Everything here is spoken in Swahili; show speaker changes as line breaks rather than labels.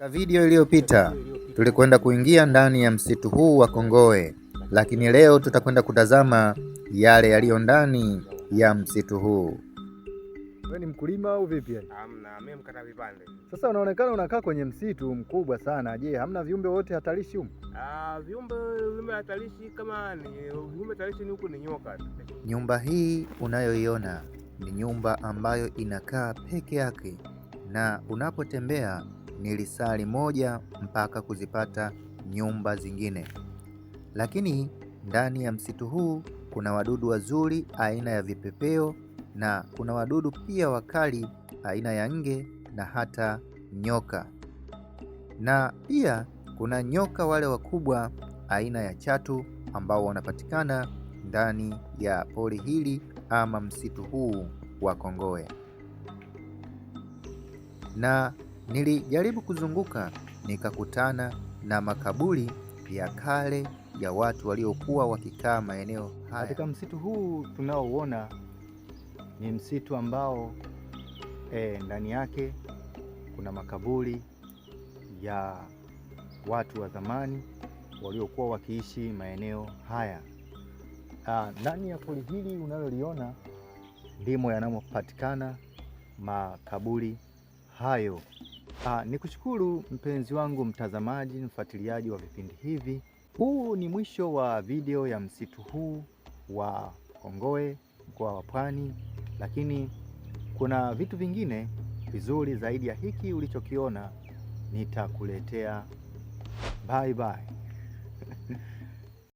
Katika video iliyopita tulikwenda kuingia ndani ya msitu huu wa Kongowe, lakini leo tutakwenda kutazama yale yaliyo ndani ya msitu huu.
Wewe ni mkulima au vipi?
Hamna, mimi mkata vipande.
Sasa unaonekana unakaa kwenye msitu mkubwa sana. Je, hamna viumbe wote hatarishi huko?
Viumbe hatarishi kama ni viumbe hatarishi ni huku ni nyoka.
Nyumba hii unayoiona ni nyumba ambayo inakaa peke yake, na unapotembea ni lisali moja mpaka kuzipata nyumba zingine. Lakini ndani ya msitu huu kuna wadudu wazuri aina ya vipepeo, na kuna wadudu pia wakali aina ya nge na hata nyoka. Na pia kuna nyoka wale wakubwa aina ya chatu ambao wanapatikana ndani ya pori hili ama msitu huu wa Kongowe. Na nilijaribu kuzunguka nikakutana na makaburi ya kale ya watu waliokuwa wakikaa maeneo haya.
Katika msitu huu tunaouona ni msitu ambao ndani yake kuna makaburi ya watu wa zamani waliokuwa wakiishi maeneo haya. Ndani ya pori hili unaloliona ndimo yanamopatikana makaburi hayo. Nikushukuru mpenzi wangu mtazamaji, mfuatiliaji wa vipindi hivi. Huu ni mwisho wa video ya msitu huu wa Kongowe, mkoa wa Pwani, lakini kuna vitu vingine vizuri zaidi ya hiki ulichokiona nitakuletea. Bye bye.